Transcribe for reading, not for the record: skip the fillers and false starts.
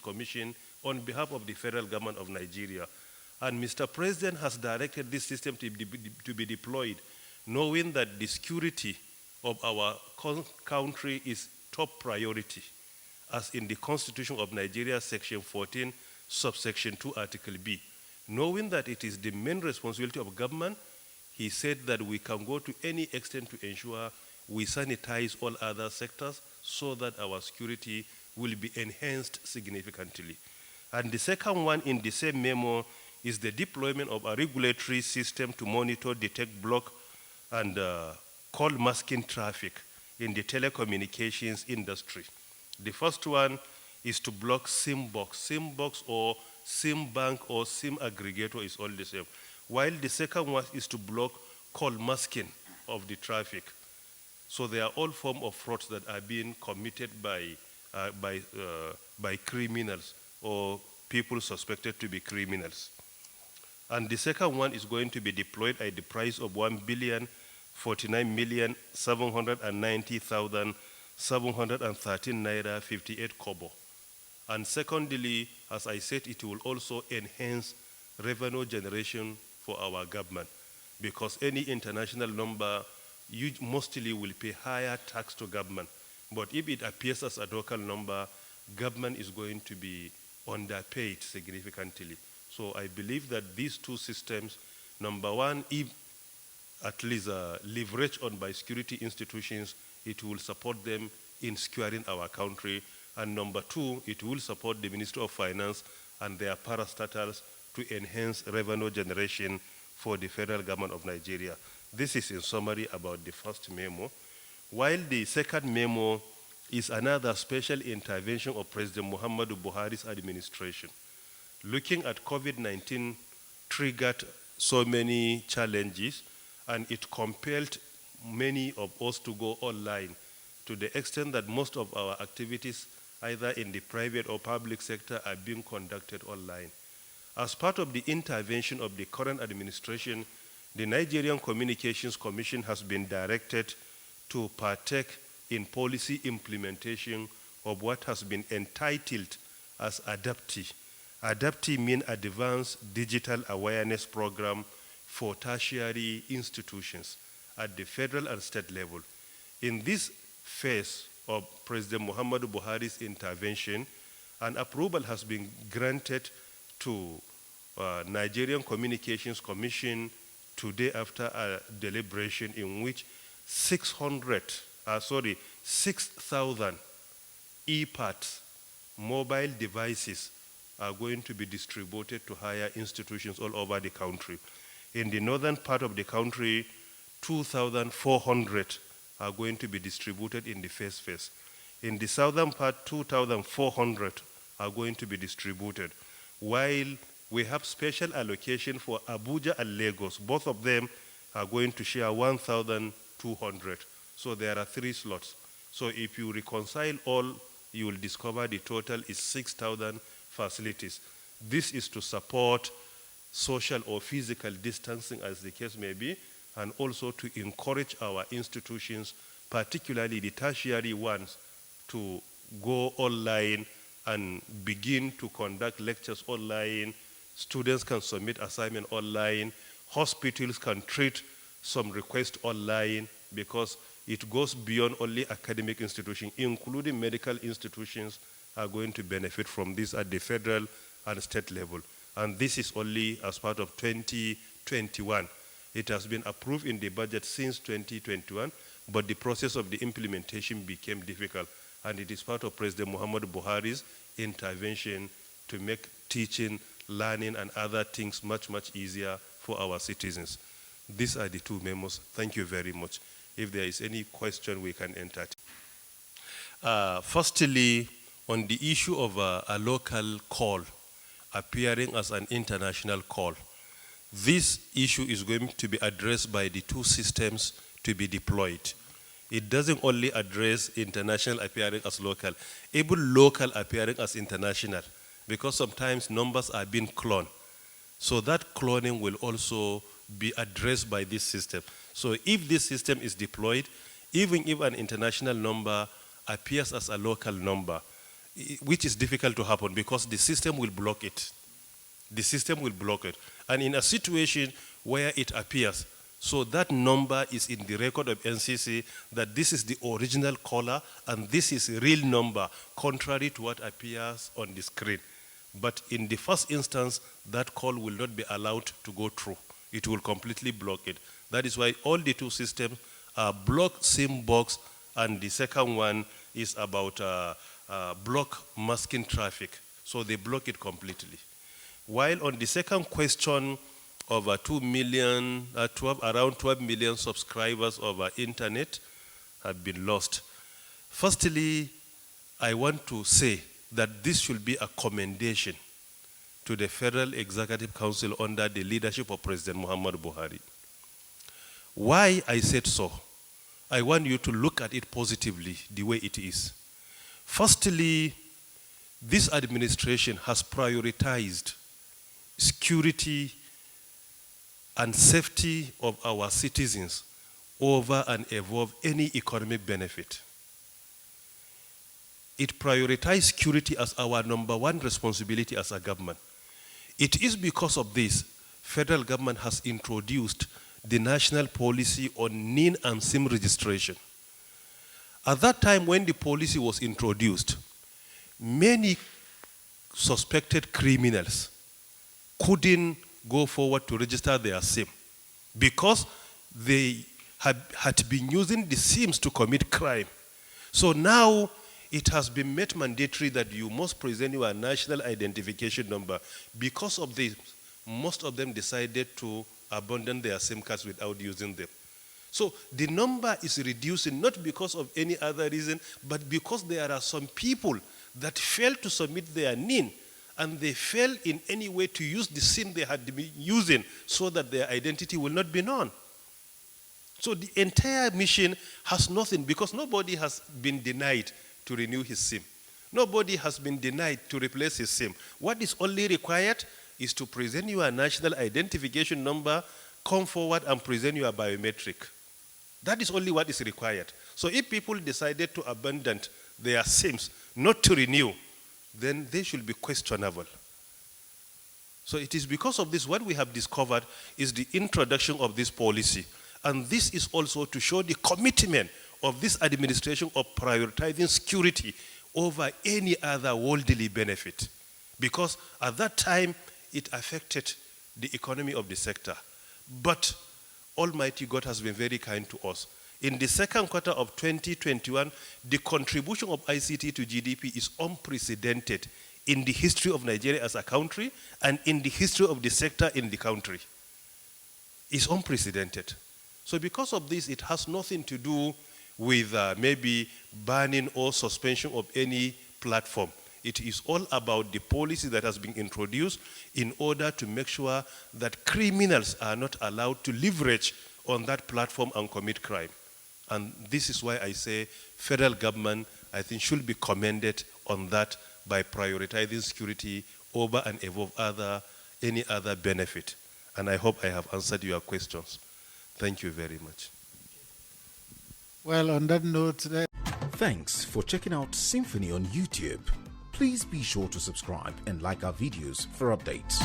Commission on behalf of the federal government of Nigeria. And Mr. President has directed this system to be deployed, knowing that the security of our country is top priority, as in the Constitution of Nigeria, Section 14, subsection 2, Article B. Knowing that it is the main responsibility of government, he said that we can go to any extent to ensure we sanitize all other sectors so that our security will be enhanced significantly. And the second one in the same memo is the deployment of a regulatory system to monitor, detect, block, and call masking traffic in the telecommunications industry. The first one is to block SIM box. SIM box or SIM bank or SIM aggregator is all the same. While the second one is to block call masking of the traffic. So they are all forms of frauds that are being committed by criminals or people suspected to be criminals. And the second one is going to be deployed at the price of 1,049,790,713 naira 58 kobo. And secondly, as I said, it will also enhance revenue generation for our government, because any international number you mostly will pay higher tax to government. But if it appears as a local number, government is going to be underpaid significantly. So I believe that these two systems, number one, if at least leveraged on by security institutions, it will support them in securing our country. And number two, it will support the Ministry of Finance and their parastatals to enhance revenue generation for the federal government of Nigeria. This is in summary about the first memo. While the second memo is another special intervention of President Muhammadu Buhari's administration. Looking at COVID-19 triggered so many challenges, and it compelled many of us to go online, to the extent that most of our activities, either in the private or public sector, are being conducted online. As part of the intervention of the current administration, the Nigerian Communications Commission has been directed to partake in policy implementation of what has been entitled as ADAPTI. ADAPTI means Advanced Digital Awareness Program for tertiary institutions at the federal and state level. In this phase of President Muhammadu Buhari's intervention, an approval has been granted to Nigerian Communications Commission today after a deliberation in which 6,000 e-pads, mobile devices, are going to be distributed to higher institutions all over the country. In the northern part of the country, 2,400 are going to be distributed in the first phase. In the southern part, 2,400 are going to be distributed, while we have special allocation for Abuja and Lagos. Both of them are going to share 1,200. So there are 3 slots. So if you reconcile all, you will discover the total is 6,000 facilities. This is to support social or physical distancing, as the case may be, and also to encourage our institutions, particularly the tertiary ones, to go online and begin to conduct lectures online. Students can submit assignment online. Hospitals can treat some requests online, because it goes beyond only academic institutions, including medical institutions are going to benefit from this at the federal and state level. And this is only as part of 2021. It has been approved in the budget since 2021, but the process of the implementation became difficult. And it is part of President Muhammadu Buhari's intervention to make teaching, learning, and other things much, much easier for our citizens. These are the 2 memos. Thank you very much. If there is any question, we can entertain. Firstly, on the issue of a local call appearing as an international call, this issue is going to be addressed by the 2 systems to be deployed. It doesn't only address international appearing as local, even local appearing as international, because sometimes numbers are being cloned. So that cloning will also be addressed by this system. So if this system is deployed, even if an international number appears as a local number, which is difficult to happen because the system will block it. The system will block it. And in a situation where it appears, so that number is in the record of NCC that this is the original caller and this is a real number, contrary to what appears on the screen. But in the first instance, that call will not be allowed to go through. It will completely block it. That is why all the two systems are block SIM box, and the second one is about block masking traffic. So they block it completely. While on the second question, over 2 million, around 12 million subscribers over internet have been lost. Firstly, I want to say that this should be a commendation to the Federal Executive Council under the leadership of President Muhammadu Buhari. Why I said so? I want you to look at it positively, the way it is. Firstly, this administration has prioritized security and safety of our citizens over and above any economic benefit. It prioritized security as our number one responsibility as a government. It is because of this, federal government has introduced the national policy on NIN and SIM registration. At that time when the policy was introduced, many suspected criminals couldn't go forward to register their SIM because they had been using the SIMs to commit crime. So now it has been made mandatory that you must present your national identification number. Because of this, most of them decided to abandon their SIM cards without using them. So the number is reducing not because of any other reason, but because there are some people that fail to submit their NIN and they fail in any way to use the SIM they had been using so that their identity will not be known. So the entire mission has nothing, because nobody has been denied to renew his SIM. Nobody has been denied to replace his SIM. What is only required is to present your national identification number, come forward and present your biometric. That is only what is required. So if people decided to abandon their SIMs, not to renew, then they should be questionable. So it is because of this, what we have discovered is the introduction of this policy. And this is also to show the commitment of this administration of prioritizing security over any other worldly benefit. Because at that time, it affected the economy of the sector. But Almighty God has been very kind to us. In the second quarter of 2021, the contribution of ICT to GDP is unprecedented in the history of Nigeria as a country and in the history of the sector in the country. It's unprecedented. So because of this, it has nothing to do with maybe banning or suspension of any platform. It is all about the policy that has been introduced in order to make sure that criminals are not allowed to leverage on that platform and commit crime. And this is why I say federal government, I think, should be commended on that by prioritizing security over and above any other benefit. And I hope I have answered your questions. Thank you very much. Well, on that note, thanks for checking out SYMFONI on YouTube. Please be sure to subscribe and like our videos for updates.